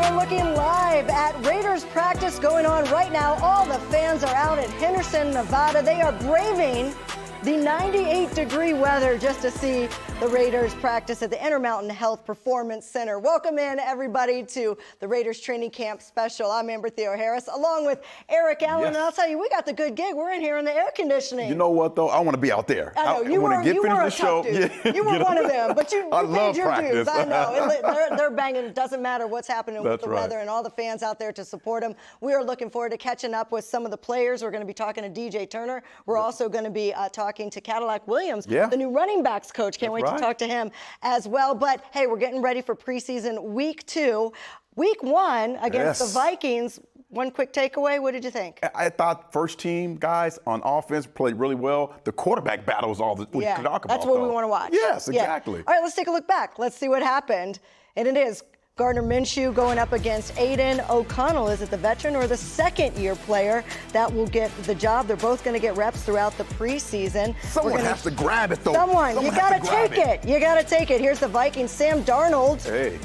We're looking live at Raiders practice going on right now. All the fans are out at Henderson, Nevada. They are braving the 98-degree weather just to see the Raiders practice at the Intermountain Health Performance Center. Welcome in, everybody, to the Raiders Training Camp Special. I'm Amber Theo Harris, along with Eric Allen. Yes. And I'll tell you, we got the good gig. We're in here in the air conditioning. You know what, though? I want to be out there. I know. You were a tough dude. Yeah, you were one of them, but you paid your practice. dues. I know. They're banging. It doesn't matter what's happening with the weather, and all the fans out there to support them. We are looking forward to catching up with some of the players. We're going to be talking to DJ Turner. We're also going to be talking to Carnell Williams, the new running backs coach. Can't wait to talk to him as well. But, hey, we're getting ready for preseason week 2. Week 1 against the Vikings. One quick takeaway, what did you think? I thought first team guys on offense played really well. The quarterback battle was all that we could talk about. That's what we want to watch. Yes, exactly. All right, let's take a look back. Let's see what happened. And it is Gardner Minshew going up against Aiden O'Connell. Is it the veteran or the second-year player that will get the job? They're both going to get reps throughout the preseason. Someone has to grab it, though. Someone you got to take it. You got to take it. Here's the Vikings. Sam Darnold. Hey.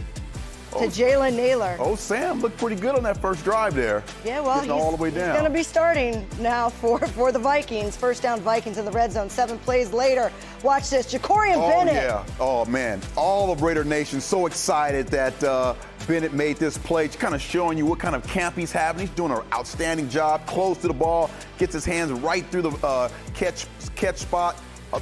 To Jalen Naylor. Oh, Sam looked pretty good on that first drive there. Yeah, well, he's all the way down. He's going to be starting now for the Vikings. First down Vikings in the red zone. 7 plays later. Watch this. Jacorian Bennett. Yeah. Oh, man. All of Raider Nation so excited that Bennett made this play, kind of showing you what kind of camp he's having. He's doing an outstanding job, close to the ball, gets his hands right through the catch spot.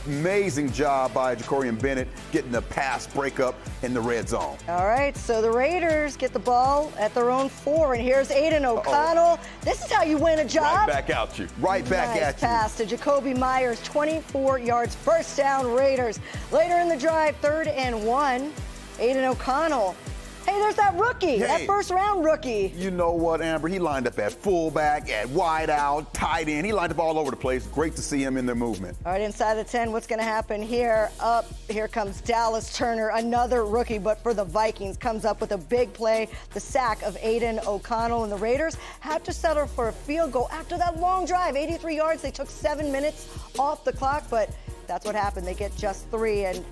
Amazing job by Jacorian Bennett getting the pass breakup in the red zone. All right, so the Raiders get the ball at their own 4, and here's Aiden O'Connell. This is how you win a job. Right back at you. Right back at you. Pass to Jacoby Myers, 24 yards, first down Raiders. Later in the drive, 3rd and 1, Aiden O'Connell. Hey, there's that rookie, that first-round rookie. You know what, Amber? He lined up at fullback, at wide out, tight end. He lined up all over the place. Great to see him in their movement. All right, inside the 10, what's going to happen here? Here comes Dallas Turner, another rookie, but for the Vikings, comes up with a big play, the sack of Aiden O'Connell. And the Raiders have to settle for a field goal after that long drive, 83 yards. They took 7 minutes off the clock, but that's what happened. They get just 3, and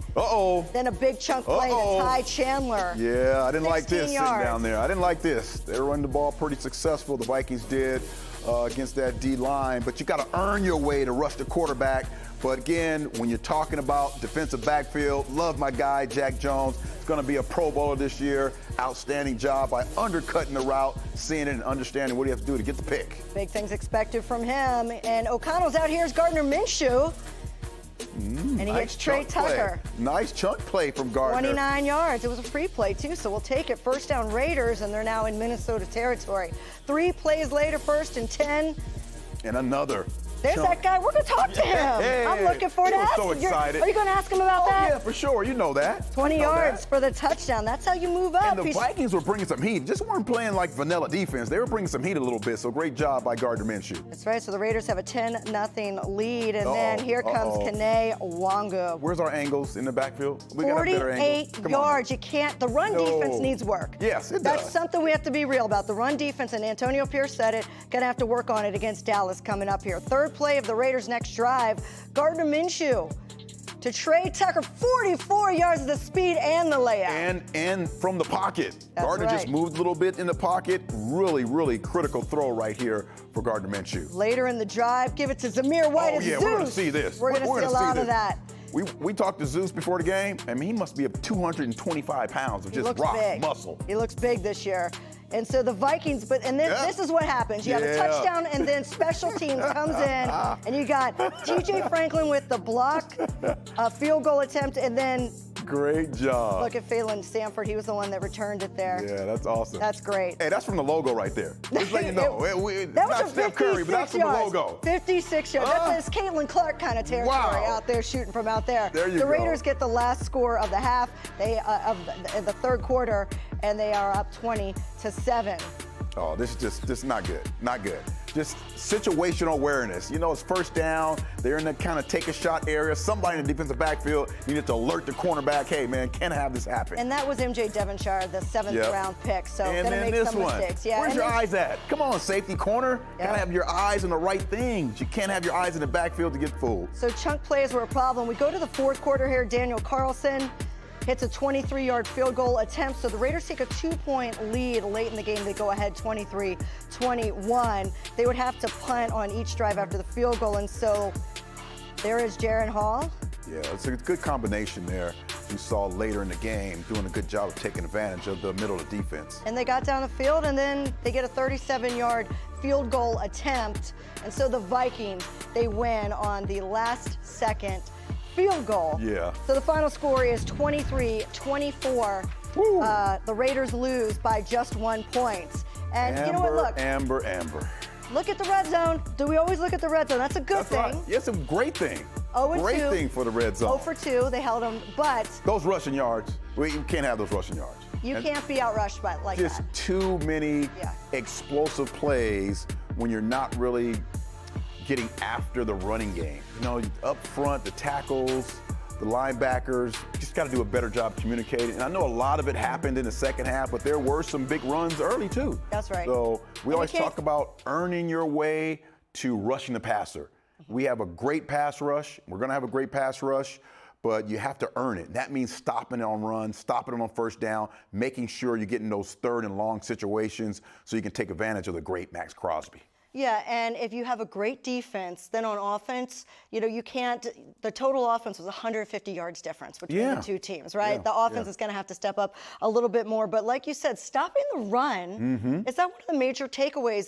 then a big chunk play to Ty Chandler. Yeah, I didn't like this yards. sitting down there. I didn't like this. They were running the ball pretty successful, the Vikings did, against that D-line. But you got to earn your way to rush the quarterback. But again, when you're talking about defensive backfield, love my guy, Jack Jones. He's going to be a Pro Bowler this year. Outstanding job by undercutting the route, seeing it and understanding what he has to do to get the pick. Big things expected from him. And O'Connell's out. Here's Gardner Minshew. And he gets Trey Tucker. Nice chunk play from Gardner. 29 yards. It was a free play, too, so we'll take it. First down Raiders, and they're now in Minnesota territory. 3 plays later, 1st and 10. And another. There's that guy. We're going to talk to him. Hey, I'm looking forward to asking. So excited. Are you going to ask him about that? Yeah, for sure. You know that. 20 yards for the touchdown. That's how you move up. And the Vikings were bringing some heat. Just weren't playing like vanilla defense. They were bringing some heat a little bit, so great job by Gardner Minshew. That's right. So the Raiders have a 10-0 lead, and then here comes Kene Wangu. Where's our angles in the backfield? We 48 yards. You can't. The run defense needs work. Yes, it does. That's something we have to be real about. The run defense, and Antonio Pierce said it, going to have to work on it against Dallas coming up here. 3rd play of the Raiders' next drive, Gardner Minshew to Trey Tucker, 44 yards of the speed and the layout. And from the pocket. That's Gardner just moved a little bit in the pocket. Really, really critical throw right here for Gardner Minshew. Later in the drive, give it to Zamir White. We're going to see this. We're going to see a lot of that. We talked to Zeus before the game. I mean, he must be up 225 pounds of just rock muscle. He looks big this year. And so the Vikings, this is what happens. You have a touchdown, and then special teams comes in, and you got TJ Franklin with the block, a field goal attempt, and then great job. Look at Phelan Stanford. He was the one that returned it there. Yeah, that's awesome. That's great. Hey, that's from the logo right there. Just let you know. That was not Steph Curry, but that's from the logo. 56 yards. That's Caitlin Clark kind of territory out there, shooting from out there. There you go. The Raiders get the last score of the half, of the 3rd quarter, and they are up 20-7. Oh, this is just not good. Not good. Just situational awareness. You know, it's first down. They're in the kind of take a shot area. Somebody in the defensive backfield, you need to alert the cornerback, hey, man, can't have this happen. And that was MJ Devonshire, the 7th round pick. So going to make some mistakes. Yeah. Where's your eyes at? Come on, safety corner. Got to have your eyes on the right things. You can't have your eyes in the backfield to get fooled. So chunk plays were a problem. We go to the 4th quarter here. Daniel Carlson hits a 23-yard field goal attempt. So the Raiders take a 2-point lead late in the game. They go ahead 23-21. They would have to punt on each drive after the field goal. And so there is Jaren Hall. Yeah, it's a good combination there. You saw later in the game doing a good job of taking advantage of the middle of the defense. And they got down the field, and then they get a 37-yard field goal attempt. And so the Vikings, they win on the last second field goal. Yeah. So the final score is 23-24. The Raiders lose by just 1 point. And you know what, look. Amber. Look at the red zone. Do we always look at the red zone? That's a good thing. Right. Yeah, it's a great thing. 0-2. Great thing for the red zone. 0 for 2, they held them, but those rushing yards, you can't have those rushing yards. You can't be outrushed by like just that. Too many explosive plays when you're not really getting after the running game. You know, up front, the tackles, the linebackers, just got to do a better job communicating. And I know a lot of it happened in the second half, but there were some big runs early too. That's right. So we always talk about earning your way to rushing the passer. We have a great pass rush. We're going to have a great pass rush, but you have to earn it. That means stopping it on runs, stopping it on first down, making sure you're getting those third and long situations so you can take advantage of the great Max Crosby. Yeah, and if you have a great defense, then on offense, you know, you can't, the total offense was 150 yards difference between the two teams, right? The offense is going to have to step up a little bit more. But like you said, stopping the run, is that one of the major takeaways?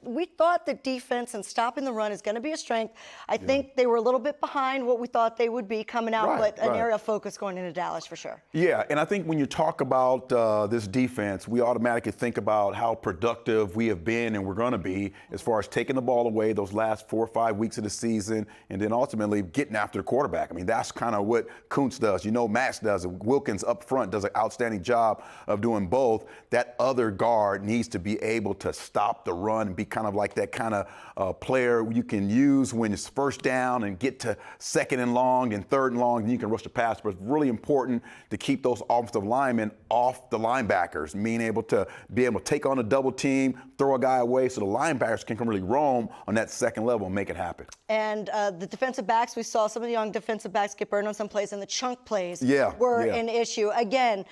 We thought the defense and stopping the run is going to be a strength. I think they were a little bit behind what we thought they would be coming out, but an area of focus going into Dallas for sure. Yeah, and I think when you talk about this defense, we automatically think about how productive we have been and we're going to be as far as taking the ball away those last 4 or 5 weeks of the season and then ultimately getting after the quarterback. I mean, that's kind of what Kuntz does. You know, Max does it. Wilkins up front does an outstanding job of doing both. That other guard needs to be able to stop the run and be kind of like that kind of player you can use when it's first down and get to second and long and third and long, and you can rush the pass. But it's really important to keep those offensive linemen off the linebackers, being able to take on a double team, throw a guy away so the linebackers can really roam on that second level and make it happen. And the defensive backs, we saw some of the young defensive backs get burned on some plays, and the chunk plays were an issue. Again,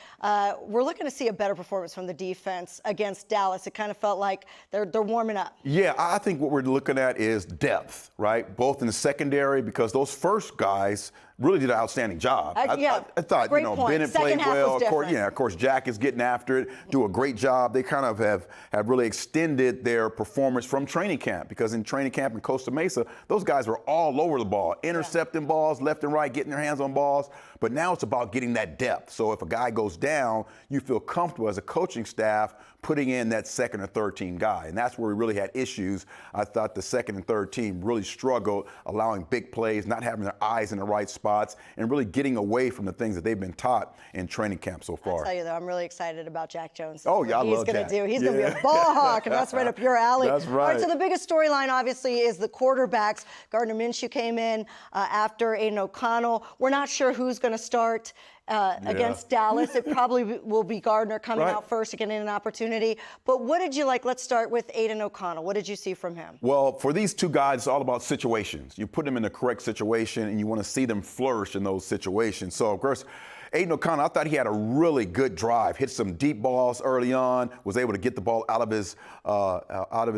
we're looking to see a better performance from the defense against Dallas. It kind of felt like they're warming up. Yeah, I think what we're looking at is depth, right? Both in the secondary, because those first guys really did an outstanding job. I thought, you know, Bennett played well. Of course, Jack is getting after it, do a great job. They kind of have really extended their performance from training camp, because in training camp in Costa Mesa, those guys were all over the ball, intercepting balls left and right, getting their hands on balls. But now it's about getting that depth. So if a guy goes down, you feel comfortable as a coaching staff putting in that second or third team guy. And that's where we really had issues. I thought the second and third team really struggled, allowing big plays, not having their eyes in the right spots, and really getting away from the things that they've been taught in training camp so far. I'll tell you, though, I'm really excited about Jack Jones. Oh, yeah, I love Jack. He's going to be a ball hawk, and that's right up your alley. That's right. All right, so the biggest storyline, obviously, is the quarterbacks. Gardner Minshew came in after Aiden O'Connell. We're not sure who's going to start against Dallas. It probably will be Gardner coming out first, getting an opportunity. But what did you like? Let's start with Aiden O'Connell. What did you see from him? Well, for these two guys, it's all about situations. You put them in the correct situation, and you want to see them flourish in those situations. So, of course, Aiden O'Connell, I thought he had a really good drive. Hit some deep balls early on. Was able to get the ball out of his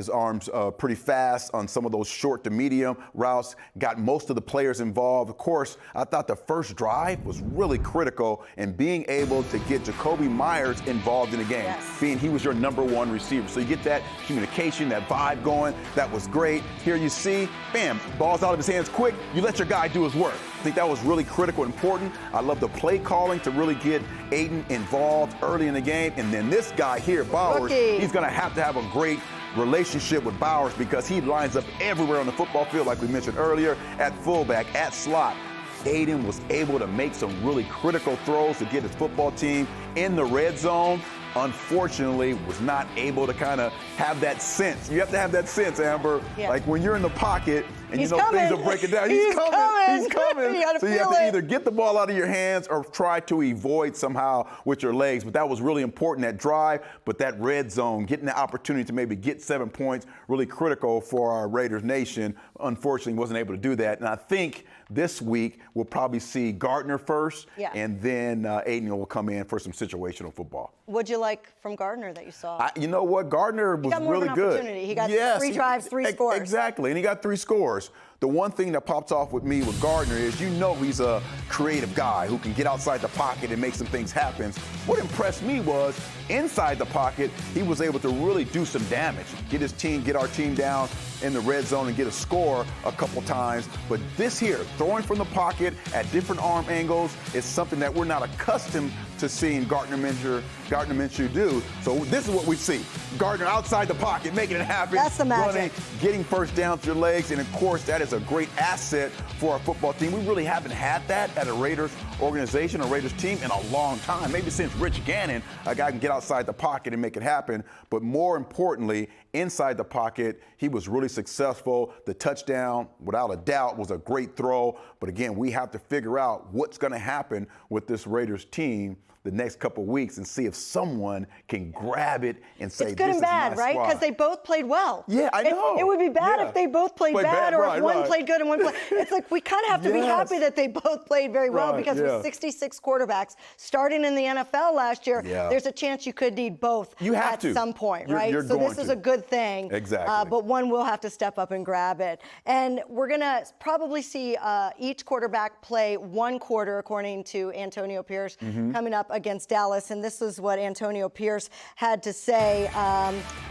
arms pretty fast on some of those short to medium routes. Got most of the players involved. Of course, I thought the first drive was really critical in being able to get Jacoby Myers involved in the game, being he was your #1 receiver. So you get that communication, that vibe going. That was great. Here you see, bam, ball's out of his hands quick. You let your guy do his work. I think that was really critical and important. I love the play calling to really get Aiden involved early in the game. And then this guy here, Bowers, he's going to have a great relationship with Bowers, because he lines up everywhere on the football field, like we mentioned earlier, at fullback, at slot. Aiden was able to make some really critical throws to get his football team in the red zone. unfortunately was not able to kind of have that sense. You have to have that sense, Amber. Yeah. Like when you're in the pocket and He's you know coming. things are breaking down. He's coming. He's coming. You gotta so you feel have to it. either get the ball out of your hands or try to avoid somehow with your legs. But that was really important, that drive. But that red zone, getting the opportunity to maybe get 7 points, really critical for our Raiders nation. Unfortunately, wasn't able to do that. And I think this week we'll probably see Gardner first, and then Aiden will come in for some situational football. What'd you like from Gardner that you saw? You know what? Gardner was got more really of an good. opportunity. He got 3 drives, 3 scores. Exactly, and he got 3 scores. The one thing that pops off with me with Gardner is he's a creative guy who can get outside the pocket and make some things happen. What impressed me was inside the pocket, he was able to really do some damage, get our team down in the red zone and get a score a couple times. But this here, throwing from the pocket at different arm angles, is something that we're not accustomed to seeing Gardner Minshew do. So this is what we see. Gardner outside the pocket, making it happen. That's the magic. Running, getting first down with your legs, and of course, that is a great asset for our football team. We really haven't had that at a Raiders organization, a Raiders team, in a long time. Maybe since Rich Gannon, a guy can get outside the pocket and make it happen. But more importantly, inside the pocket, he was really successful. The touchdown, without a doubt, was a great throw. But again, we have to figure out what's going to happen with this Raiders team the next couple weeks and see if someone can grab it and say, it's good and bad, right? Because they both played well. Yeah, I know. It would be bad if they both played bad, or if one played good and one played. It's like we kind of have to be happy that they both played very well, because with 66 quarterbacks starting in the NFL last year, there's a chance you could need both at some point, right? So this is a good thing. Exactly. But one will have to step up and grab it. And we're going to probably see each quarterback play 1 quarter, according to Antonio Pierce, coming up against Dallas. And this is what Antonio Pierce had to say.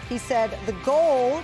He said, the goal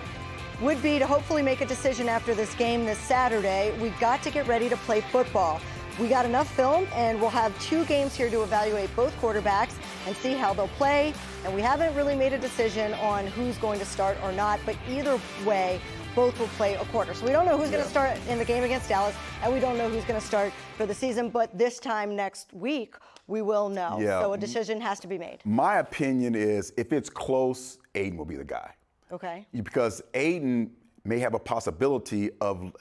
would be to hopefully make a decision after this game this Saturday. We've got to get ready to play football. We got enough film, and we'll have 2 games here to evaluate both quarterbacks and see how they'll play. And we haven't really made a decision on who's going to start or not, but either way, both will play a quarter. So we don't know who's going to start in the game against Dallas, and we don't know who's going to start for the season. But this time next week, we will know. So a decision has to be made. My opinion is, if it's close, Aiden will be the guy. Okay. Because Aiden may have a possibility of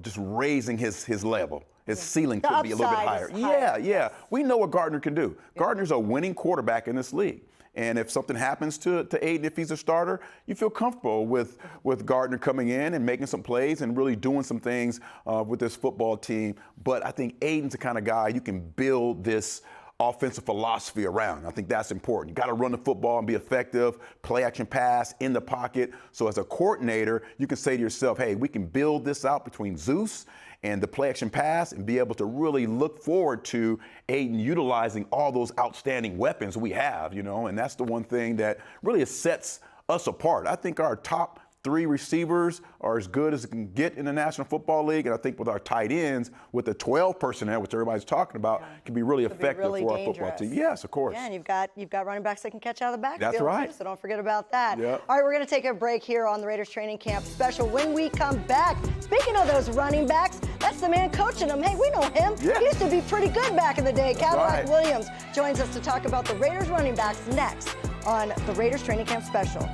just raising his level. His ceiling could be a little bit higher. Yeah. We know what Gardner can do. Gardner's a winning quarterback in this league. And if something happens to Aiden, if he's a starter, you feel comfortable with Gardner coming in and making some plays and really doing some things with this football team. But I think Aiden's the kind of guy you can build this offensive philosophy around. I think that's important. You got to run the football and be effective, play action pass in the pocket. So as a coordinator, you can say to yourself, hey, we can build this out between Zeus and the play action pass and be able to really look forward to Aiden utilizing all those outstanding weapons we have, and that's the one thing that really sets us apart. I think our top 3 receivers are as good as it can get in the National Football League, and I think with our tight ends, with the 12 personnel, which everybody's talking about, can be really effective for our football team. Yes, of course. Yeah, and you've got running backs that can catch out of the backfield. That's right. Too, so don't forget about that. Yep. All right, we're going to take a break here on the Raiders Training Camp Special. When we come back, speaking of those running backs, that's the man coaching them. Hey, we know him. Yeah. He used to be pretty good back in the day. Carnell Williams joins us to talk about the Raiders running backs next on the Raiders Training Camp Special.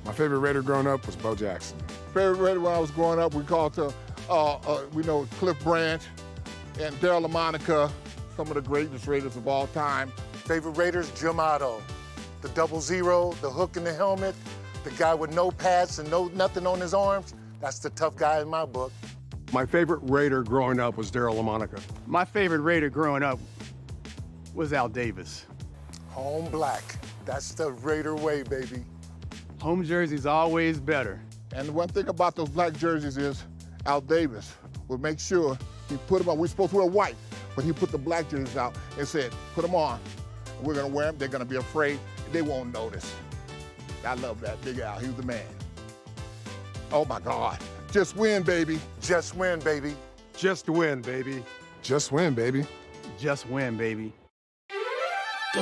My favorite Raider growing up was Bo Jackson. Favorite Raider when I was growing up, we know Cliff Branch and Darryl LaMonica, some of the greatest Raiders of all time. Favorite Raiders, Jim Otto. The 00, the hook in the helmet, the guy with no pads and nothing on his arms. That's the tough guy in my book. My favorite Raider growing up was Darryl LaMonica. My favorite Raider growing up was Al Davis. Home black. That's the Raider way, baby. Home jersey's always better. And the one thing about those black jerseys is Al Davis would make sure he put them on. We're supposed to wear white, but he put the black jerseys out and said, put them on. We're going to wear them. They're going to be afraid. They won't notice. I love that. Big Al, he was the man. Oh, my God. Just win, baby. Just win, baby. Just win, baby. Just win, baby. Just win, baby. To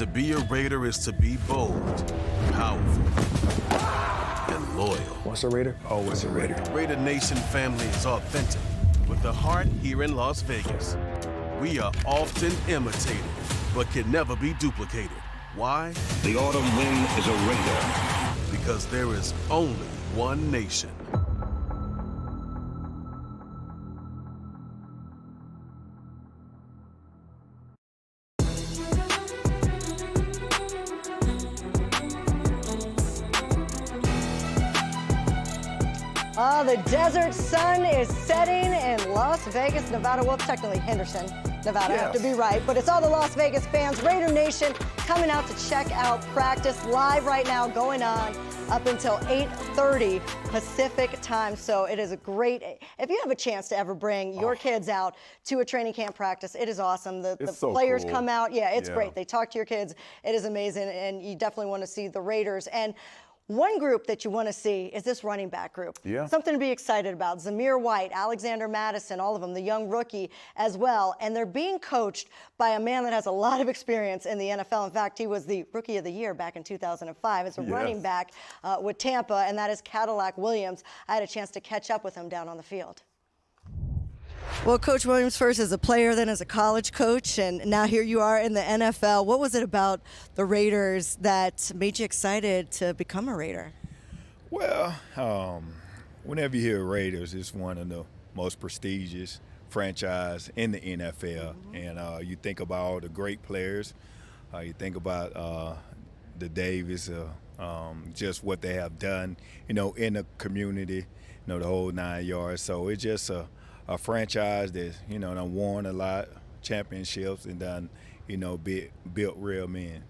be a Raider is to be bold, powerful, and loyal. Once a Raider, always a Raider. Raider Nation family is authentic, with a heart here in Las Vegas. We are often imitated, but can never be duplicated. Why? The autumn wind is a Raider. Because there is only one nation. Oh, the desert sun is setting in Las Vegas, Nevada. Well, it's technically Henderson, Nevada, I have to be right. But it's all the Las Vegas fans, Raider Nation, coming out to check out practice live right now, going on up until 8:30 Pacific time. So it is a great, if you have a chance to ever bring your kids out to a training camp practice, it is awesome. The so players cool. come out. Yeah, it's great. They talk to your kids. It is amazing. And you definitely want to see the Raiders. And one group that you want to see is this running back group. Yeah. Something to be excited about. Zamir White, Alexander Madison, all of them, the young rookie as well. And they're being coached by a man that has a lot of experience in the NFL. In fact, he was the Rookie of the Year back in 2005 as a running back with Tampa, and that is Carnell Williams. I had a chance to catch up with him down on the field. Well, Coach Williams, first as a player, then as a college coach, and now here you are in the NFL. What was it about the Raiders that made you excited to become a Raider? Well, whenever you hear Raiders, it's one of the most prestigious franchise in the NFL. And you think about all the great players. You think about the Davis, just what they have done, in the community, the whole 9 yards. So it's just a franchise that, done won a lot, championships, and done, built real men.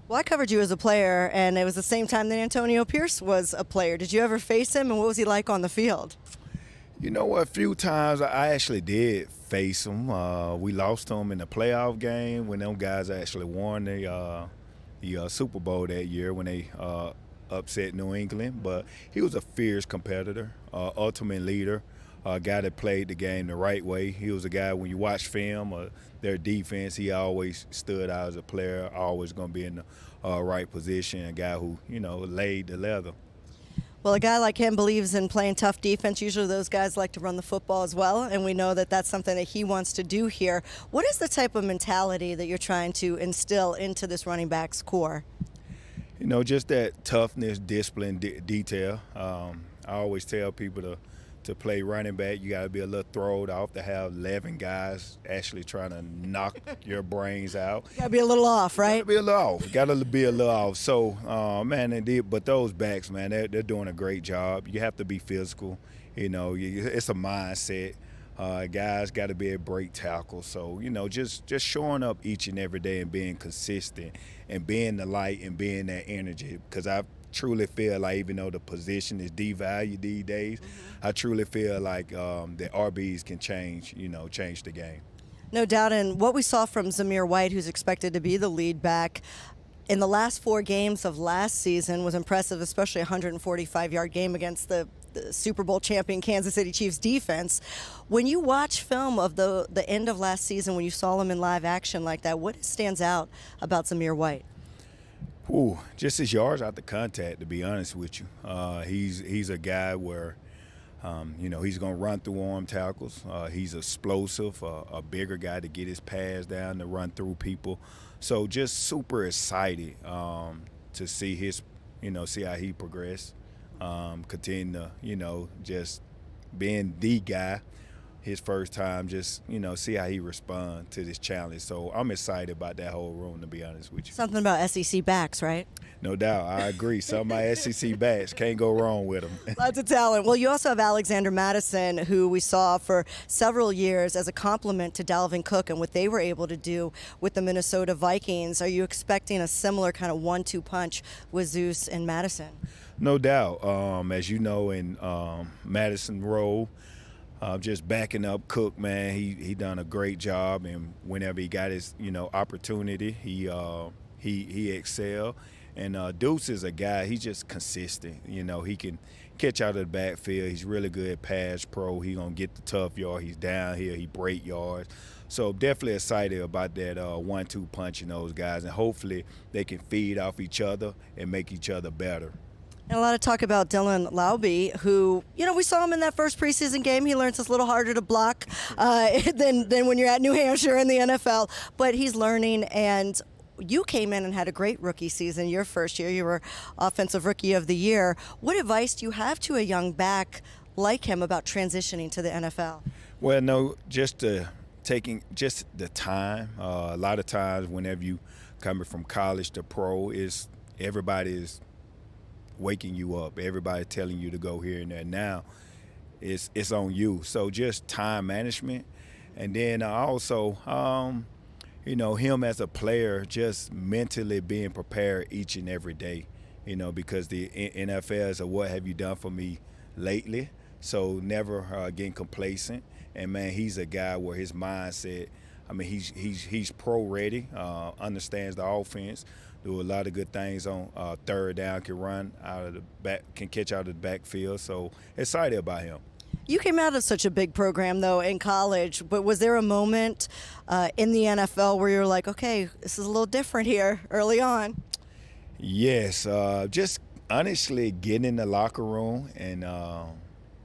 Well, I covered you as a player, and it was the same time that Antonio Pierce was a player. Did you ever face him, and what was he like on the field? You know what? A few times I actually did face him. We lost him in the playoff game when them guys actually won the Super Bowl that year when they upset New England. But he was a fierce competitor, ultimate leader. A guy that played the game the right way. He was a guy, when you watch film or their defense, he always stood out as a player, always going to be in the right position, a guy who, laid the leather. Well, a guy like him believes in playing tough defense. Usually those guys like to run the football as well, and we know that that's something that he wants to do here. What is the type of mentality that you're trying to instill into this running back's core? Just that toughness, discipline, detail. I always tell people to play running back, you got to be a little throwed off, to have 11 guys actually trying to knock your brains out. Got to be a little off, right? Got to be a little off. Got to be a little off. So, but those backs, man, they're doing a great job. You have to be physical. It's a mindset. Guys got to be able to break tackles. So, just showing up each and every day and being consistent and being the light and being that energy, because I truly feel like, even though the position is devalued these days, I truly feel like the RBs can change the game. No doubt. And what we saw from Zamir White, who's expected to be the lead back in the last 4 games of last season, was impressive, especially a 145-yard game against the Super Bowl champion Kansas City Chiefs defense. When you watch film of the end of last season, when you saw him in live action like that, what stands out about Zamir White? Ooh, just his yards out the contact, to be honest with you. He's a guy where, he's going to run through arm tackles. He's explosive, a bigger guy to get his pass down, to run through people. So just super excited to see see how he progressed, continue to, just being the guy. his first time, just, see how he responds to this challenge. So I'm excited about that whole room, to be honest with you. Something about SEC backs, right? No doubt. I agree. Some of my SEC backs, can't go wrong with them. Lots of talent. Well, you also have Alexander Madison, who we saw for several years as a compliment to Dalvin Cook and what they were able to do with the Minnesota Vikings. Are you expecting a similar kind of 1-2 punch with Zeus and Madison? No doubt. As you know, in Madison role, just backing up Cook, man, he done a great job, and whenever he got his opportunity, he excelled. And Deuce is a guy, he's just consistent. He can catch out of the backfield. He's really good pass pro. He gonna get the tough yard. He's down here. He break yards. So definitely excited about that 1-2 punching those guys, and hopefully they can feed off each other and make each other better. And a lot of talk about Dylan Laube, who, we saw him in that first preseason game. He learns it's a little harder to block than when you're at New Hampshire in the NFL. But he's learning, and you came in and had a great rookie season your first year. You were Offensive Rookie of the Year. What advice do you have to a young back like him about transitioning to the NFL? Well, no, just taking just the time. A lot of times whenever you coming from college to pro, everybody is waking you up. Everybody telling you to go here and there. Now it's on you. So just time management. And then also, him as a player, just mentally being prepared each and every day, because the NFL is what have you done for me lately? So never getting complacent. And, man, he's a guy where his mindset, he's pro ready, understands the offense, do a lot of good things on third down, can run out of the back, can catch out of the backfield. So excited about him. You came out of such a big program, though, in college, but was there a moment in the NFL where you were like, okay, this is a little different here early on? Yes, just honestly getting in the locker room and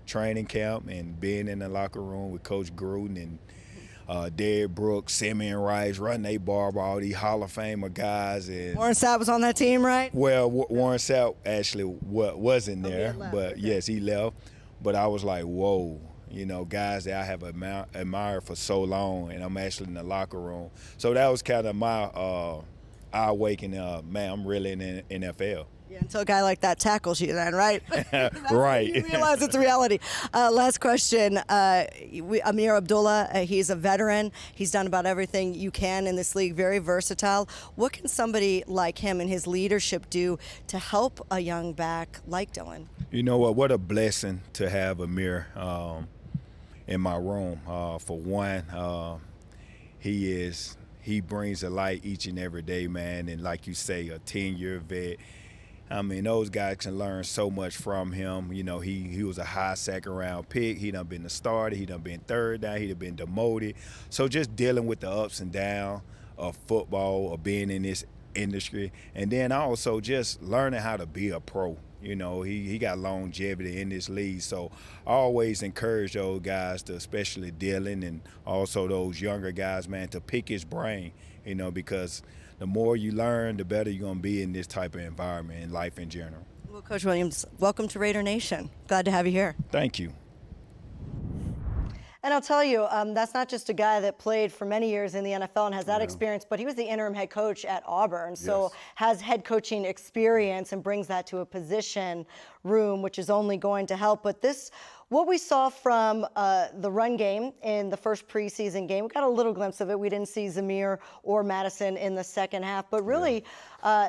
training camp and being in the locker room with Coach Gruden and Derrick Brooks, Simeon Rice, running they barb, all these Hall of Famer guys. And Warren Sapp was on that team, right? Well, Warren Sapp actually wasn't there, but okay. Yes, he left. But I was like, whoa, guys that I have admired for so long, and I'm actually in the locker room. So that was kind of my eye-waking, man, I'm really in the NFL. Yeah, until a guy like that tackles you then, right? Right. You realize it's a reality. Last question. Amir Abdullah, he's a veteran. He's done about everything you can in this league, very versatile. What can somebody like him and his leadership do to help a young back like Dylan? You know what a blessing to have Amir in my room. For one, he brings a light each and every day, man. And like you say, a 10-year vet. Those guys can learn so much from him. He was a high second-round pick. He done been the starter. He done been third down. He done been demoted. So just dealing with the ups and downs of football, or being in this industry, and then also just learning how to be a pro. He got longevity in this league. So I always encourage those guys to, especially Dylan and also those younger guys, man, to pick his brain, because the more you learn, the better you're going to be in this type of environment and life in general. Well, Coach Williams, welcome to Raider Nation. Glad to have you here. Thank you. And I'll tell you, that's not just a guy that played for many years in the NFL and has that experience, but he was the interim head coach at Auburn, so has head coaching experience and brings that to a position room, which is only going to help. But what we saw from the run game in the first preseason game, we got a little glimpse of it. We didn't see Zamir or Madison in the second half, but really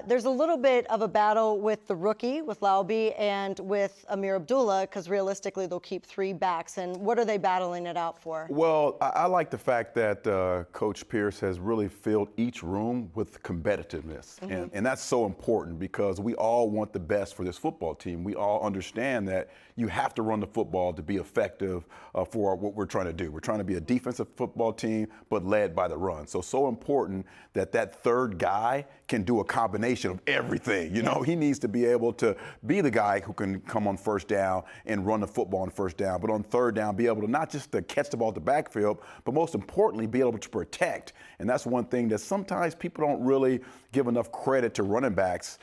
there's a little bit of a battle with the rookie, with Laube, and with Amir Abdullah, because realistically they'll keep 3 backs. And what are they battling it out for? Well, I like the fact that Coach Pierce has really filled each room with competitiveness. And that's so important, because we all want the best for this football team. We all understand that you have to run the football to be effective for what we're trying to do. We're trying to be a defensive football team, but led by the run. So important that third guy can do a combination of everything. He needs to be able to be the guy who can come on first down and run the football on first down, but on third down, be able to not just to catch the ball at the backfield, but most importantly, be able to protect. And that's one thing that sometimes people don't really give enough credit to running backs.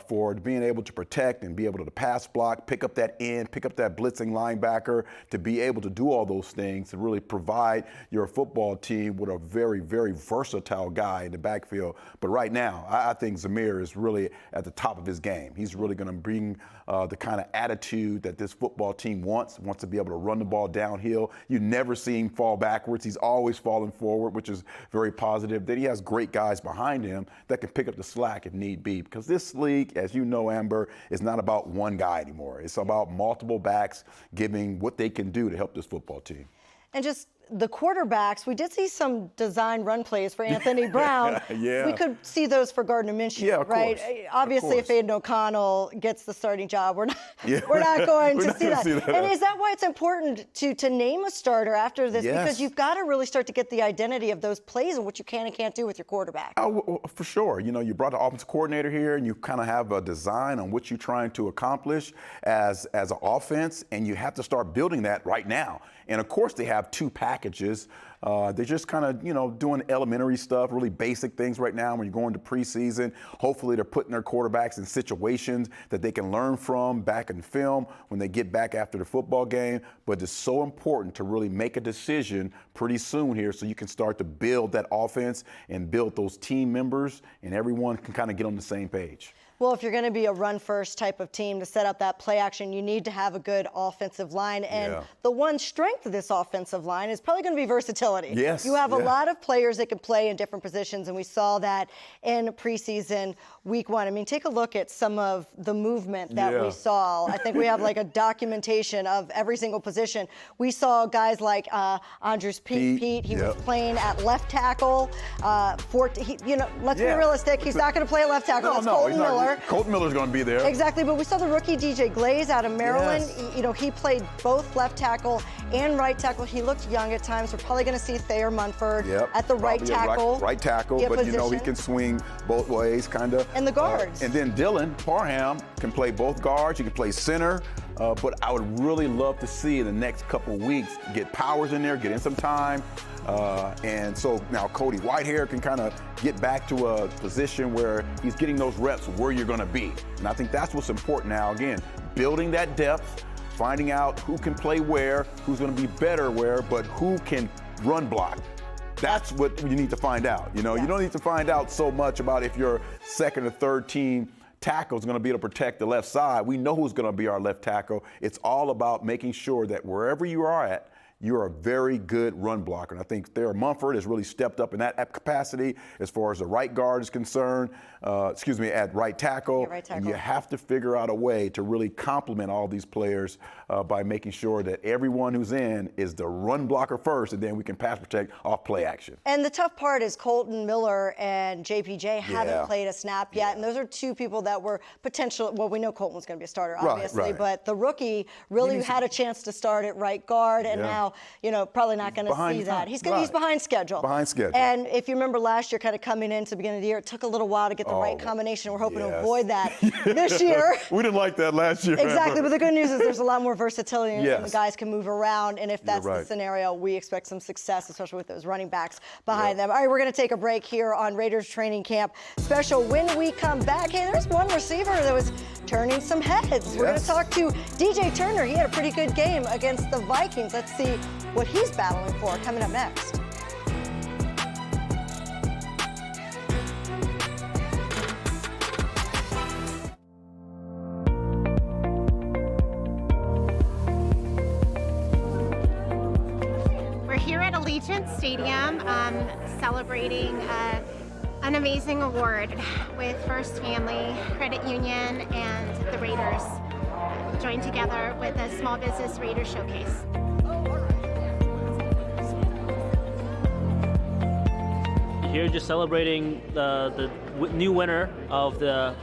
for being able to protect and be able to pass block, pick up that end, pick up that blitzing linebacker, to be able to do all those things and really provide your football team with a very, very versatile guy in the backfield. But right now, I think Zamir is really at the top of his game. He's really going to bring the kind of attitude that this football team wants to be able to run the ball downhill. You never see him fall backwards. He's always falling forward, which is very positive. Then he has great guys behind him that can pick up the slack if need be, because this league, as you know, Amber, is not about one guy anymore. It's about multiple backs giving what they can do to help this football team. And just the quarterbacks, we did see some design run plays for Anthony Brown. Yeah. We could see those for Gardner Minshew, right? Obviously, if Aiden O'Connell gets the starting job, we're not going to see that. And is that why it's important to name a starter after this? Yes. Because you've got to really start to get the identity of those plays and what you can and can't do with your quarterback. Oh, for sure. You know, you brought the offensive coordinator here, and you kind of have a design on what you're trying to accomplish as an offense, and you have to start building that right now. And of course, they have two packages. They're just kind of, doing elementary stuff, really basic things right now when you're going to preseason. Hopefully, they're putting their quarterbacks in situations that they can learn from back in film when they get back after the football game. But it's so important to really make a decision pretty soon here so you can start to build that offense and build those team members, and everyone can kind of get on the same page. Well, if you're going to be a run-first type of team to set up that play action, you need to have a good offensive line. And the one strength of this offensive line is probably going to be versatility. Yes. You have a lot of players that can play in different positions, and we saw that in preseason week 1. I mean, take a look at some of the movement that we saw. I think we have like a documentation of every single position. We saw guys like Andrews Pete. He was playing at left tackle. Let's be realistic. He's not going to play at left tackle. That's Colton Miller. Colton Miller's going to be there. Exactly, but we saw the rookie DJ Glaze out of Maryland. Yes. He played both left tackle and right tackle. He looked young at times. We're probably going to see Thayer Munford at the right tackle. Right tackle, but he can swing both ways, kind of. And the guards. And then Dylan Parham can play both guards. He can play center. But I would really love to see in the next couple of weeks get Powers in there, get in some time. And so now Cody Whitehair can kind of get back to a position where he's getting those reps where you're going to be. And I think that's what's important now. Again, building that depth, finding out who can play where, who's going to be better where, but who can run block. That's what you need to find out. You don't need to find out so much about if your second or third team tackle is going to be able to protect the left side. We know who's going to be our left tackle. It's all about making sure that wherever you are at, you're a very good run blocker. And I think Thayer Munford has really stepped up in that capacity as far as the right guard is concerned, at right tackle. And you have to figure out a way to really complement all these players by making sure that everyone who's in is the run blocker first, and then we can pass protect off play action. And the tough part is Colton Miller and JPJ haven't played a snap yet, and those are two people that were potential. Well, we know Colton was going to be a starter, obviously, but the rookie really had a chance to start at right guard, and now, probably not going to see that. He's behind schedule. Behind schedule. And if you remember last year, kind of coming into the beginning of the year, it took a little while to get the right combination. We're hoping to avoid that this year. We didn't like that last year. Exactly, but the good news is there's a lot more versatility, and the guys can move around, and if that's the scenario, we expect some success, especially with those running backs behind them. All right, we're going to take a break here on Raiders Training Camp Special. When we come back, hey, there's one receiver that was turning some heads. We're going to talk to DJ Turner. He had a pretty good game against the Vikings. Let's see what he's battling for coming up next. We're here at Allegiant Stadium celebrating an amazing award with First Family Credit Union and the Raiders joined together with a Small Business Raider Showcase. Here just celebrating the new winner of the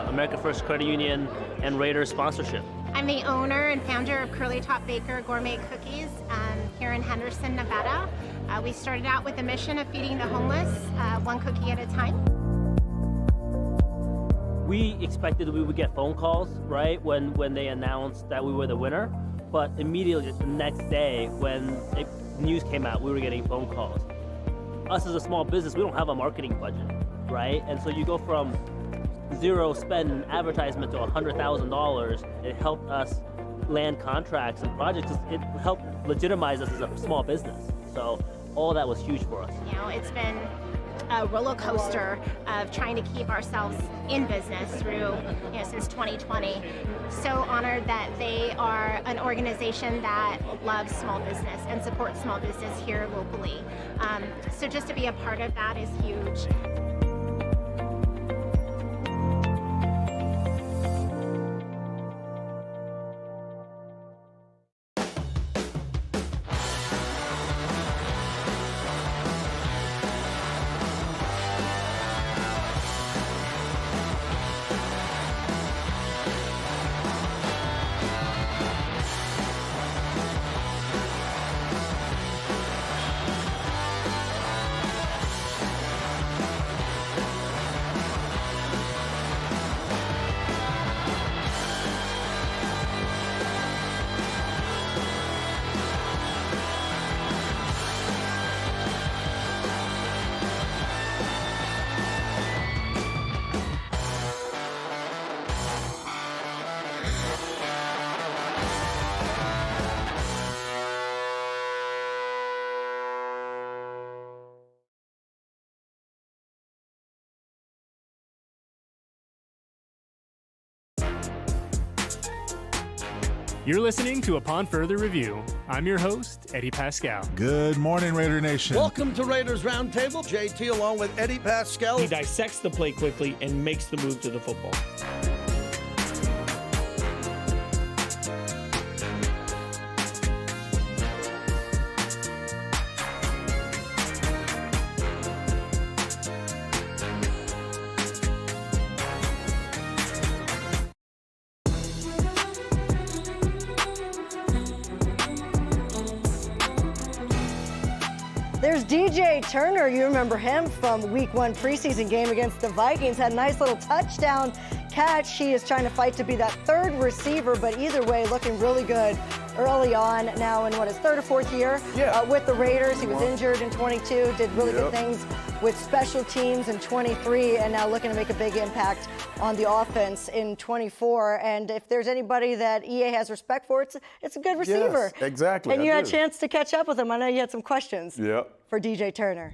American First Credit Union and Raiders sponsorship. I'm the owner and founder of Curly Top Baker Gourmet Cookies here in Henderson, Nevada. We started out with a mission of feeding the homeless, one cookie at a time. We expected we would get phone calls, right, when they announced that we were the winner, but immediately the next day when news came out, we were getting phone calls. Us as a small business, we don't have a marketing budget, right? And so you go from zero spend in advertisement to $100,000, it helped us land contracts and projects. It helped legitimize us as a small business. So all that was huge for us. You know, it's been a roller coaster of trying to keep ourselves in business through, since 2020. So honored that they are an organization that loves small business and supports small business here locally. So just to be a part of that is huge. You're listening to Upon Further Review. I'm your host, Eddie Pascal. Good morning, Raider Nation. Welcome to Raiders Roundtable. JT along with Eddie Pascal. He dissects the play quickly and makes the move to the football. There's DJ Turner. You remember him from Week 1 preseason game against the Vikings. Had a nice little touchdown catch. He is trying to fight to be that third receiver, but either way, looking really good early on. Now in his third or fourth year with the Raiders. He was injured in 22, did really good things with special teams in 23, and now looking to make a big impact on the offense in 24. And if there's anybody that EA has respect for, it's a good receiver. Yes, exactly. And you had a chance to catch up with him. I know you had some questions for DJ Turner.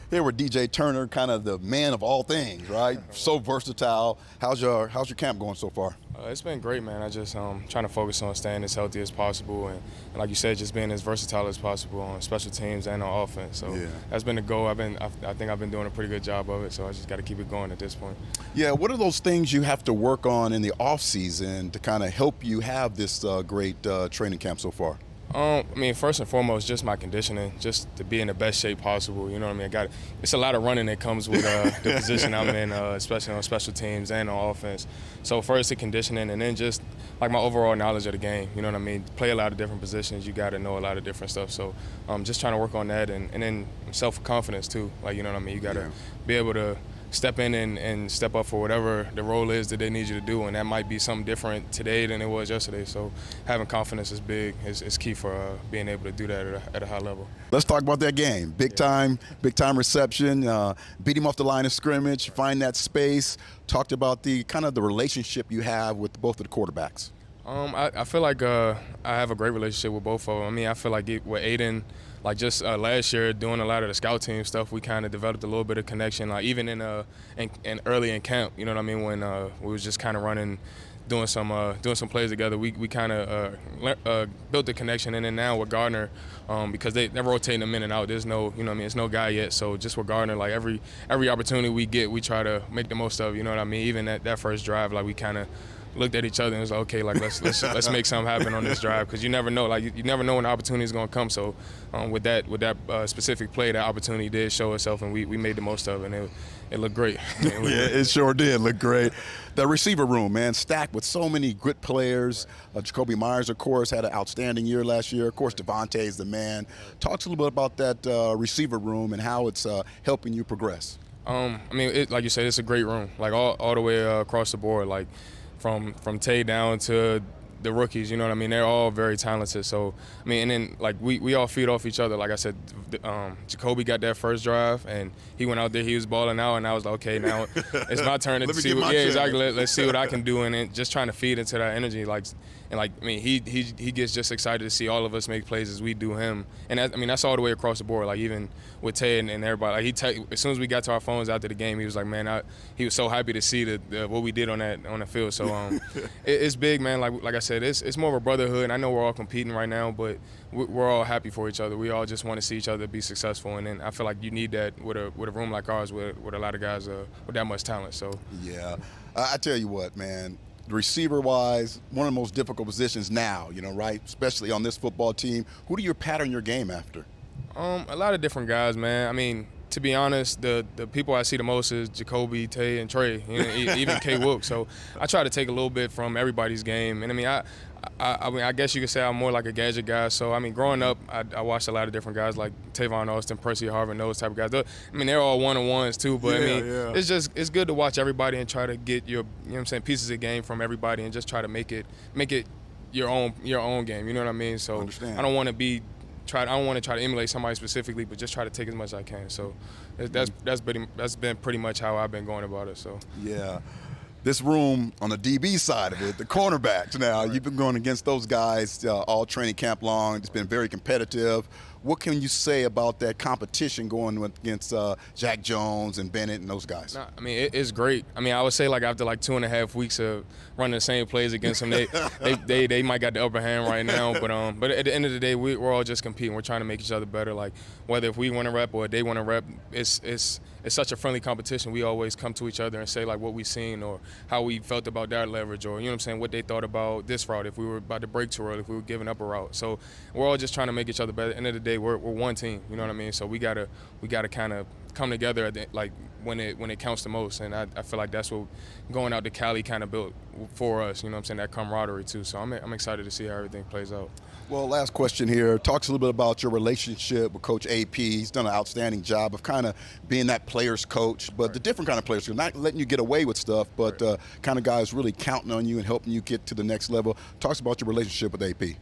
Here with DJ Turner, kind of the man of all things, right? So versatile. How's your camp going so far? It's been great, man. I just trying to focus on staying as healthy as possible, and like you said, just being as versatile as possible on special teams and on offense. So that's been the goal. I think I've been doing a pretty good job of it. So I just got to keep it going at this point. Yeah. What are those things you have to work on in the off season to kind of help you have this great training camp so far? I mean, first and foremost, just my conditioning, just to be in the best shape possible. You know what I mean? It's a lot of running that comes with the position I'm in, especially on special teams and on offense. So first the conditioning, and then just like my overall knowledge of the game. You know what I mean? Play a lot of different positions. You got to know a lot of different stuff. So just trying to work on that, and then self-confidence too. Like, you know what I mean? You got to be able to step in and step up for whatever the role is that they need you to do, and that might be something different today than it was yesterday. So having confidence is big, is key for being able to do that at a high level. Let's talk about that game. Big time reception, beat him off the line of scrimmage, find that space. Talked about the kind of the relationship you have with both of the quarterbacks. I feel like I have a great relationship with both of them. I mean, I feel like with Aiden, like just last year doing a lot of the scout team stuff, we kind of developed a little bit of connection, like even in early in camp, you know what I mean, when we was just kind of running, doing some plays together, we kind of built the connection. And then now with Gardner, because they're rotating them in and out, there's no, you know what I mean, it's no guy yet. So just with Gardner, like every opportunity we get, we try to make the most of, you know what I mean. Even that first drive, like we kind of looked at each other and was like, okay, like let's make something happen on this drive, because you never know, like you never know when the opportunity is going to come. So with that specific play, that opportunity did show itself, and we made the most of it, and it looked great. It sure did look great. The receiver room, man, stacked with so many good players. Jacoby Myers, of course, had an outstanding year last year. Of course, Devontae is the man. Talk to us a little bit about that receiver room and how it's helping you progress. I mean, like you said, it's a great room, like all the way across the board, like from Tay down to the rookies, you know what I mean? They're all very talented. So, I mean, and then, like, we all feed off each other. Like I said, Jacoby got that first drive, and he went out there, he was balling out, and I was like, okay, now it's my turn to see what, exactly. Let's see what I can do, and then just trying to feed into that energy. I mean, he gets just excited to see all of us make plays as we do him. And that's all the way across the board. Like, even with Ted and everybody, like, as soon as we got to our phones after the game, he was like, man, he was so happy to see what we did on the field. So it's big, man. Like I said, it's more of a brotherhood. And I know we're all competing right now, but we're all happy for each other. We all just want to see each other be successful. And then I feel like you need that with a room like ours with a lot of guys with that much talent. So yeah, I tell you what, man. Receiver-wise, one of the most difficult positions now, right? Especially on this football team. Who do you pattern your game after? A lot of different guys, man. I mean, to be honest, the people I see the most is Jacoby, Tay, and Trey, even K. Wilk. So I try to take a little bit from everybody's game. And I mean, I guess you could say I'm more like a gadget guy. So, I mean, growing up, I watched a lot of different guys like Tavon Austin, Percy Harvin, those type of guys. I mean, they're all one-on-ones too, but it's good to watch everybody and try to get your, pieces of game from everybody and just try to make it your own game. You know what I mean? So I don't want to try to emulate somebody specifically, but just try to take as much as I can. So that's been pretty much how I've been going about it. So yeah. This room on the DB side of it, the cornerbacks now, you've been going against those guys all training camp long. It's been very competitive. What can you say about that competition going against Jack Jones and Bennett and those guys? I mean, it's great. I mean, I would say like after like 2.5 weeks of running the same plays against them, they might got the upper hand right now. But at the end of the day, we're all just competing. We're trying to make each other better. Like whether if we want to rep or they want to rep, it's such a friendly competition. We always come to each other and say like what we seen or how we felt about that leverage or, you know what I'm saying, what they thought about this route, if we were about to break too early, if we were giving up a route. So we're all just trying to make each other better. At the end of the day, we're one team, you know what I mean? So we gotta kind of come together when it counts the most. And I feel like that's what going out to Cali kind of built for us, you know what I'm saying, that camaraderie too. So I'm excited to see how everything plays out. Well, last question here. Talk a little bit about your relationship with Coach AP. He's done an outstanding job of kind of being that player's coach, but the different kind of players, not letting you get away with stuff, but kind of guys really counting on you and helping you get to the next level. Talk about your relationship with AP.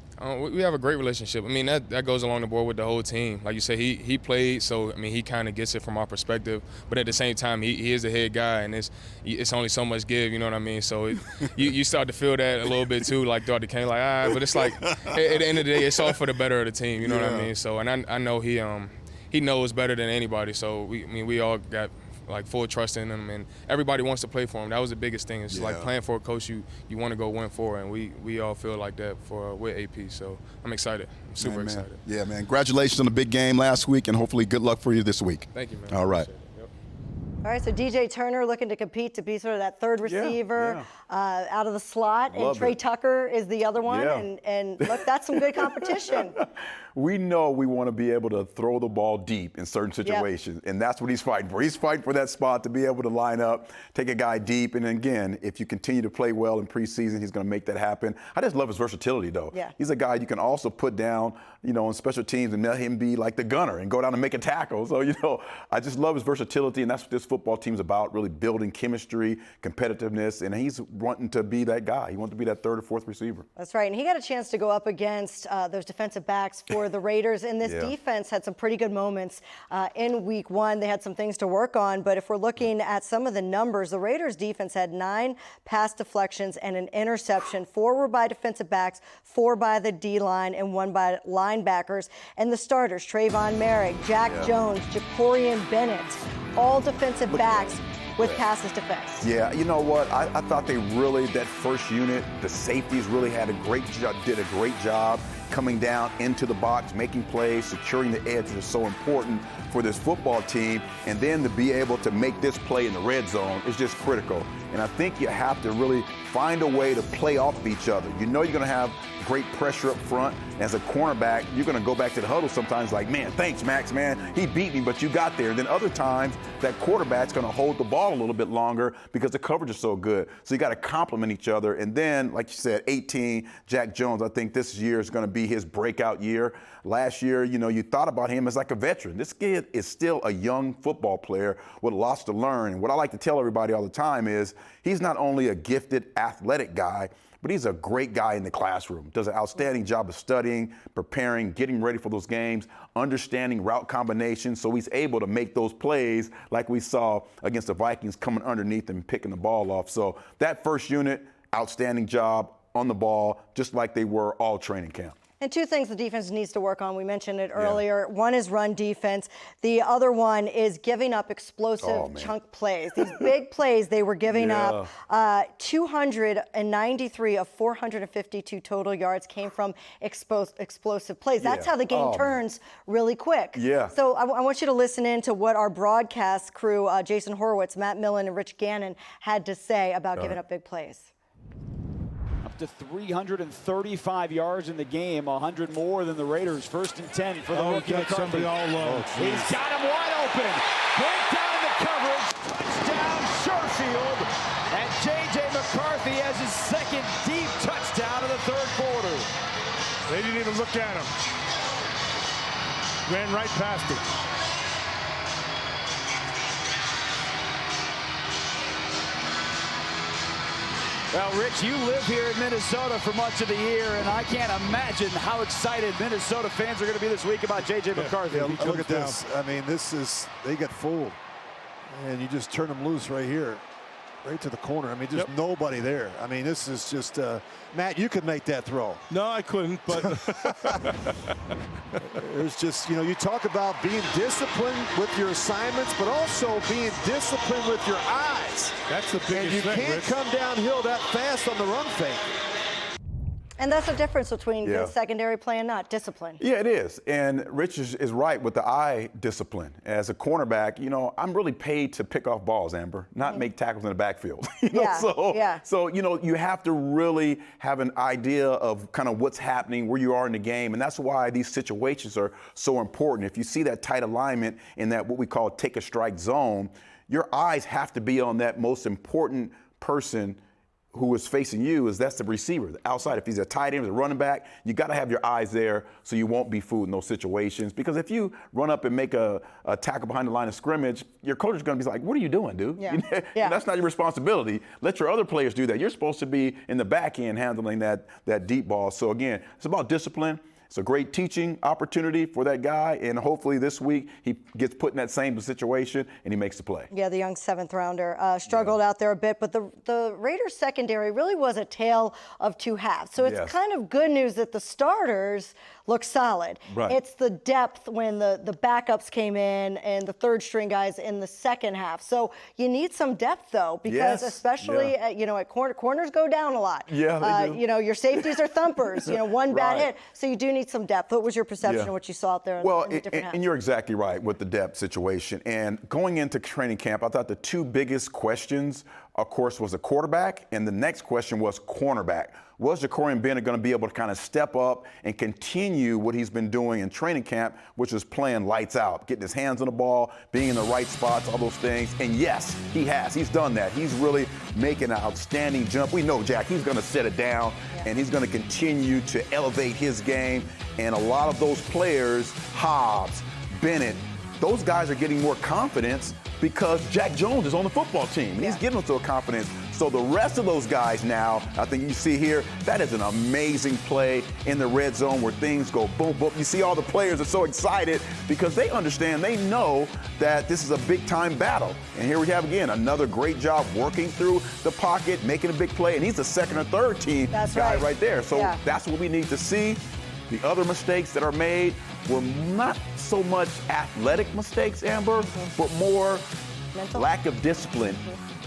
We have a great relationship. I mean, that goes along the board with the whole team. Like you said, he played, so, I mean, he kind of gets it from our perspective. But at the same time, he is the head guy, and it's only so much give, you know what I mean? So you start to feel that a little bit, too, like throughout the game, like, but it's like, at the end of the day, it's all for the better of the team, you know what I mean? So, and I know he knows better than anybody, so we all got like full trust in him, and everybody wants to play for him. That was the biggest thing. It's like playing for a coach you want to go win for, and we all feel like that with AP. So I'm excited. I'm super excited. Yeah, man. Congratulations on the big game last week, and hopefully good luck for you this week. Thank you, man. All right. All right, so DJ Turner looking to compete to be sort of that third receiver out of the slot, and Trey Tucker is the other one. And look, that's some good competition. We know we want to be able to throw the ball deep in certain situations, and that's what he's fighting for. He's fighting for that spot to be able to line up, take a guy deep, and again, if you continue to play well in preseason, he's going to make that happen. I just love his versatility, though. Yeah. He's a guy you can also put down, on special teams and let him be like the gunner and go down and make a tackle. So, I just love his versatility, and that's what this football team's about, really building chemistry, competitiveness, and he's wanting to be that guy. He wants to be that third or fourth receiver. That's right, and he got a chance to go up against those defensive backs for the Raiders, and this defense had some pretty good moments in week one. They had some things to work on, but if we're looking at some of the numbers, the Raiders defense had 9 pass deflections and an interception. 4 were by defensive backs, 4 by the D-line, and 1 by linebackers. And the starters, Trayvon Merrick, Jack Jones, Jacorian Bennett, all defensive backs with passes defense. Yeah, you know what? I thought they really, that first unit, the safeties really did a great job coming down into the box, making plays, securing the edge, which is so important for this football team. And then to be able to make this play in the red zone is just critical. And I think you have to really find a way to play off of each other. You know you're going to have great pressure up front. As a cornerback, you're going to go back to the huddle sometimes like, man, thanks, Max, man. He beat me, but you got there. Then other times, that quarterback's going to hold the ball a little bit longer because the coverage is so good. So you got to complement each other. And then, like you said, 18, Jack Jones, I think this year is going to be his breakout year. Last year, you thought about him as like a veteran. This kid is still a young football player with lots to learn. And what I like to tell everybody all the time is he's not only a gifted athletic guy, but he's a great guy in the classroom. Does an outstanding job of studying, preparing, getting ready for those games, understanding route combinations, so he's able to make those plays like we saw against the Vikings, coming underneath and picking the ball off. So that first unit, outstanding job on the ball, just like they were all training camp. And two things the defense needs to work on. We mentioned it earlier. One is run defense. The other one is giving up explosive chunk plays. These big plays they were giving up. 293 of 452 total yards came from explosive plays. That's how the game turns really quick. So I want you to listen in to what our broadcast crew, Jason Horowitz, Matt Millen, and Rich Gannon had to say about giving up big plays. To 335 yards in the game, 100 more than the Raiders. 1st and 10 for the rookie McCarthy. All low. He's got him wide open. Breakdown in the coverage. Touchdown, Sherfield. And J.J. McCarthy has his second deep touchdown of the third quarter. They didn't even look at him. Ran right past him. Well, Rich, you live here in Minnesota for much of the year, and I can't imagine how excited Minnesota fans are going to be this week about J.J. McCarthy. Yeah, look at this. I mean, they got fooled. And you just turn them loose right here, right to the corner. I mean, just nobody there. I mean, this is just, Matt, you could make that throw. No, I couldn't, but there's just, you talk about being disciplined with your assignments, but also being disciplined with your eyes. That's the biggest thing, and you can't come downhill that fast on the run fake. And that's the difference between good secondary play and not discipline. Yeah, it is. And Rich is right with the eye discipline. As a cornerback, I'm really paid to pick off balls, Amber, not make tackles in the backfield. So, you have to really have an idea of kind of what's happening, where you are in the game. And that's why these situations are so important. If you see that tight alignment in that what we call take a strike zone, your eyes have to be on that most important person who is facing you. That's the receiver, the outside. If he's a tight end, a running back, you got to have your eyes there so you won't be fooled in those situations. Because if you run up and make a tackle behind the line of scrimmage, your coach is going to be like, what are you doing, dude? That's not your responsibility. Let your other players do that. You're supposed to be in the back end handling that deep ball. So, again, it's about discipline. It's a great teaching opportunity for that guy, and hopefully this week he gets put in that same situation and he makes the play. Yeah, the young 7th rounder struggled out there a bit, but the Raiders secondary really was a tale of two halves. So it's kind of good news that the starters look solid. It's the depth when the backups came in and the third string guys in the second half. So you need some depth though, because especially at corners go down a lot. They do. Your safeties are thumpers. One bad hit, so you do need some depth. What was your perception of what you saw out there? Well, in the different halves? And you're exactly right with the depth situation. And going into training camp, I thought the two biggest questions, of course, was the quarterback, and the next question was cornerback. Was Jacorian Bennett going to be able to kind of step up and continue what he's been doing in training camp, which is playing lights out, getting his hands on the ball, being in the right spots, all those things? And yes, he has. He's done that. He's really making an outstanding jump. We know, Jack, he's going to set it down, and he's going to continue to elevate his game. And a lot of those players, Hobbs, Bennett, those guys are getting more confidence because Jack Jones is on the football team. And he's giving them to a confidence. So the rest of those guys now, I think you see here, that is an amazing play in the red zone where things go boom, boom. You see all the players are so excited because they understand, they know that this is a big-time battle. And here we have, again, another great job working through the pocket, making a big play. And he's the second or third team guy right there. So that's what we need to see. The other mistakes that are made were not so much athletic mistakes, Amber, but more lack of discipline.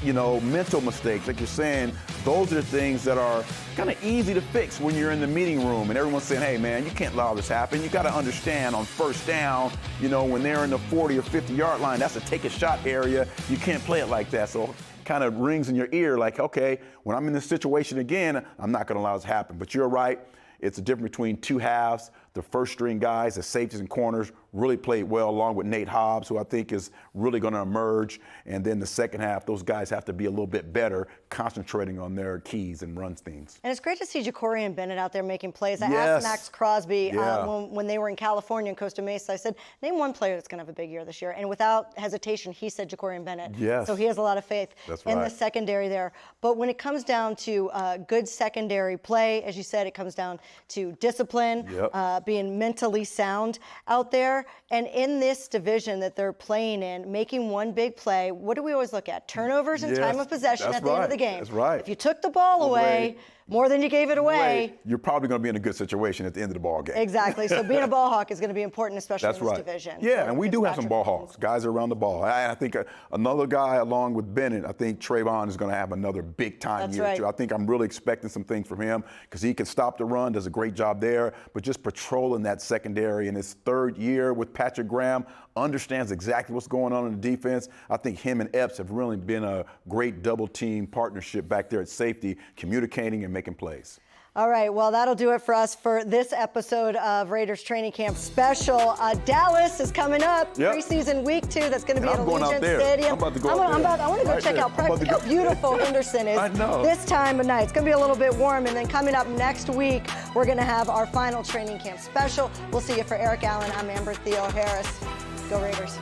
Mental mistakes, like you're saying, those are the things that are kind of easy to fix when you're in the meeting room and everyone's saying, hey, man, you can't allow this to happen. You got to understand on first down, when they're in the 40 or 50-yard line, that's a take-a-shot area. You can't play it like that. So kind of rings in your ear like, okay, when I'm in this situation again, I'm not going to allow this to happen. But you're right. It's a difference between two halves. The first-string guys, the safeties and corners, really played well, along with Nate Hobbs, who I think is really going to emerge. And then the second half, those guys have to be a little bit better, concentrating on their keys and run themes. And it's great to see Ja'Cory Bennett out there making plays. I Yes. asked Max Crosby Yeah. when they were in California and Costa Mesa, I said, name one player that's going to have a big year this year. And without hesitation, he said Ja'Cory Bennett. Yes. So he has a lot of faith That's in right. the secondary there. But when it comes down to good secondary play, as you said, it comes down to discipline, Yep. being mentally sound out there. And in this division that they're playing in, making one big play, what do we always look at? Turnovers and Yes, time of possession that's at the end of the right, game. that's right. If you took the ball away more than you gave it away. You're probably going to be in a good situation at the end of the ball game. Exactly. So being a ball hawk is going to be important, especially That's in this right. division. Yeah, for and we do have some Fitzpatrick ball Mahomes. hawks, guys around the ball. I think another guy along with Bennett, I think Trayvon is going to have another big-time That's year, right. too. I think I'm really expecting some things from him because he can stop the run, does a great job there, but just patrolling that secondary in his third year with Patrick Graham, understands exactly what's going on in the defense. I think him and Epps have really been a great double-team partnership back there at safety, communicating and making plays. All right, well, that'll do it for us for this episode of Raiders Training Camp Special. Dallas is coming up, Yep. preseason week 2. That's going to be at I'm going out Allegiant there. Stadium. I'm about to go out there. I want to go Right check there. out I'm about to how go. beautiful Henderson is I know. this time of night. It's going to be a little bit warm, and then coming up next week, we're going to have our final Training Camp Special. We'll see you for Eric Allen. I'm Amber Theo Harris. Go Raiders.